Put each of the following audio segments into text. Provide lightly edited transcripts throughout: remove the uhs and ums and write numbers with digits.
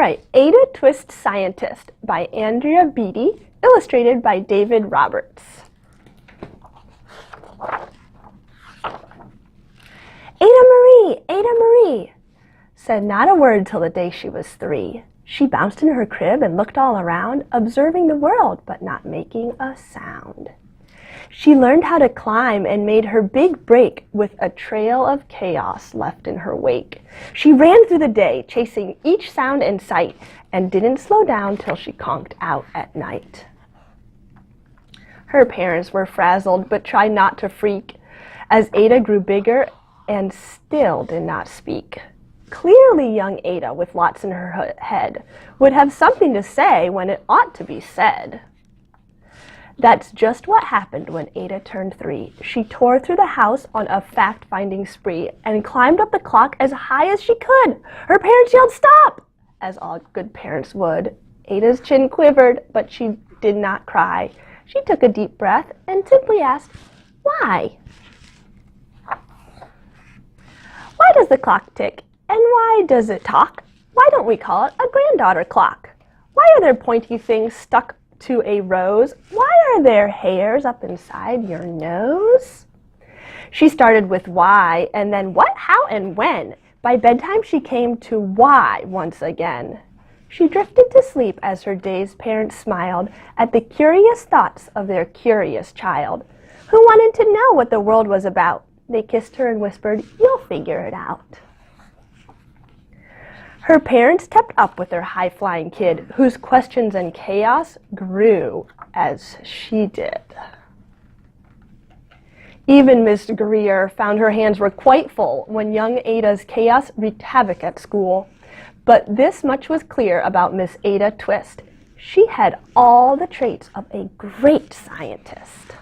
right, Ada Twist Scientist by Andrea Beatty, illustrated by David Roberts. Ada Marie, said not a word till the day she was 3. She bounced in her crib and looked all around, observing the world, but not making a sound. She learned how to climb and made her big break with a trail of chaos left in her wake. She ran through the day, chasing each sound in sight, and didn't slow down till she conked out at night. Her parents were frazzled, but tried not to freak, as Ada grew bigger and still did not speak. Clearly young Ada, with lots in her head, would have something to say when it ought to be said. That's just what happened when Ada turned 3. She tore through the house on a fact-finding spree and climbed up the clock as high as she could. Her parents yelled, "Stop!" as all good parents would. Ada's chin quivered, but she did not cry. She took a deep breath and simply asked, "Why?" Why does the clock tick? And why does it talk? Why don't we call it a granddaughter clock? Why are there pointy things stuck to a rose? Why are there hairs up inside your nose? She started with why, and then what, how, and when. By bedtime she came to why once again. She drifted to sleep as her dazed parents smiled at the curious thoughts of their curious child, who wanted to know what the world was about. They kissed her and whispered, "You'll figure it out." Her parents kept up with their high-flying kid, whose questions and chaos grew as she did. Even Miss Greer found her hands were quite full when young Ada's chaos wreaked havoc at school. But this much was clear about Miss Ada Twist. She had all the traits of a great scientist.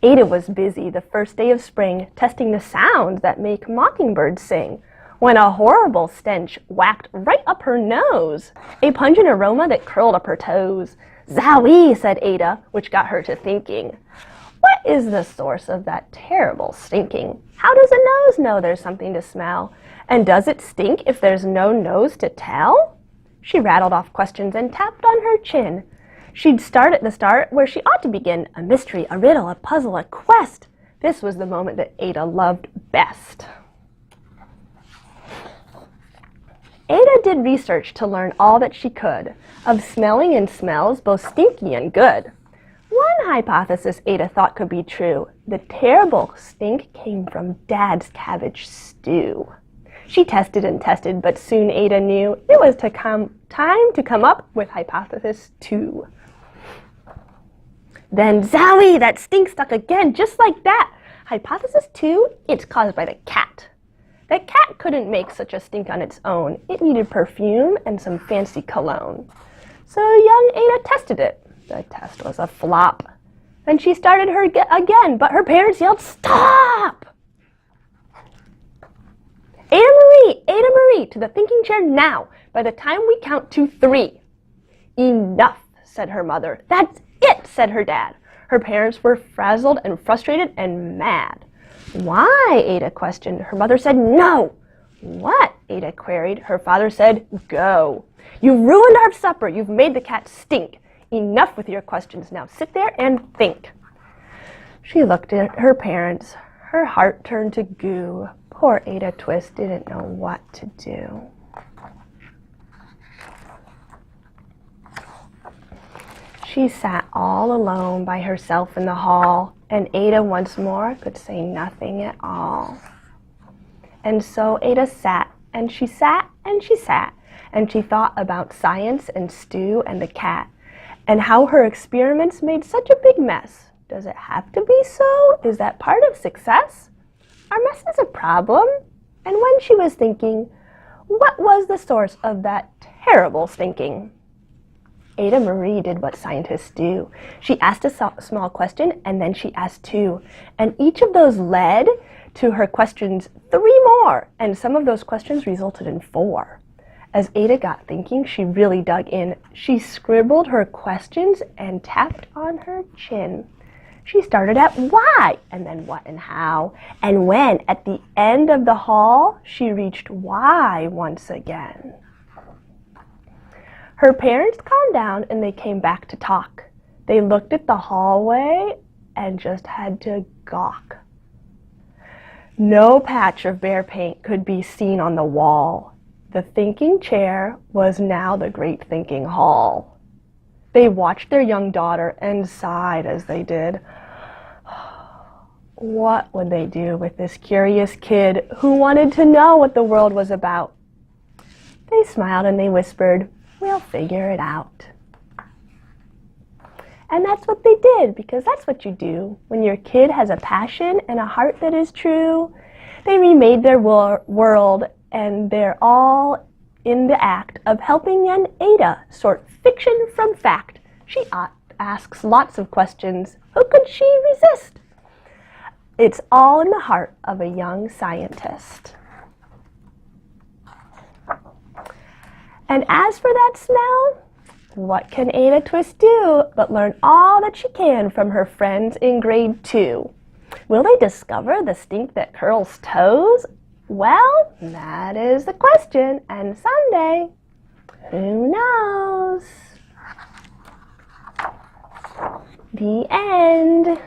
Ada was busy the first day of spring, testing the sounds that make mockingbirds sing, when a horrible stench whacked right up her nose, a pungent aroma that curled up her toes. "Zowie," said Ada, which got her to thinking. What is the source of that terrible stinking? How does a nose know there's something to smell? And does it stink if there's no nose to tell? She rattled off questions and tapped on her chin. She'd start at the start where she ought to begin, a mystery, a riddle, a puzzle, a quest. This was the moment that Ada loved best. Ada did research to learn all that she could of smelling and smells, both stinky and good. One hypothesis Ada thought could be true. The terrible stink came from Dad's cabbage stew. She tested and tested, but soon Ada knew it was time to come up with hypothesis 2. Then, zowie, that stink stuck again, just like that. Hypothesis 2, it's caused by the cat. The cat couldn't make such a stink on its own. It needed perfume and some fancy cologne. So young Ada tested it. The test was a flop. Then she started her again, but her parents yelled, "Stop!" Ada Marie, to the thinking chair now, by the time we count to 3. "Enough," said her mother. "That's it," said her dad. Her parents were frazzled and frustrated and mad. "Why?" Ada questioned. Her mother said, "No." "What?" Ada queried. Her father said, "Go. You've ruined our supper. You've made the cat stink. Enough with your questions. Now sit there and think." She looked at her parents. Her heart turned to goo. Poor Ada Twist didn't know what to do. She sat all alone by herself in the hall, and Ada once more could say nothing at all. And so Ada sat, and she sat, and she sat, and she thought about science and stew and the cat, and how her experiments made such a big mess. Does it have to be so? Is that part of success? Are messes a problem? And when she was thinking, what was the source of that terrible stinking? Ada Marie did what scientists do. She asked a small question, and then she asked 2. And each of those led to her questions 3 more, and some of those questions resulted in 4. As Ada got thinking, she really dug in. She scribbled her questions and tapped on her chin. She started at why, and then what and how, and when. At the end of the hall, she reached why once again. Her parents calmed down and they came back to talk. They looked at the hallway and just had to gawk. No patch of bear paint could be seen on the wall. The thinking chair was now the great thinking hall. They watched their young daughter and sighed as they did. What would they do with this curious kid who wanted to know what the world was about? They smiled and they whispered, "We'll figure it out." And that's what they did, because that's what you do when your kid has a passion and a heart that is true. They remade their world, and they're all in the act of helping young Ada sort fiction from fact. She asks lots of questions. Who could she resist? It's all in the heart of a young scientist. And as for that smell, what can Ada Twist do but learn all that she can from her friends in grade 2? Will they discover the stink that curls toes? Well, that is the question, and someday, who knows? The end.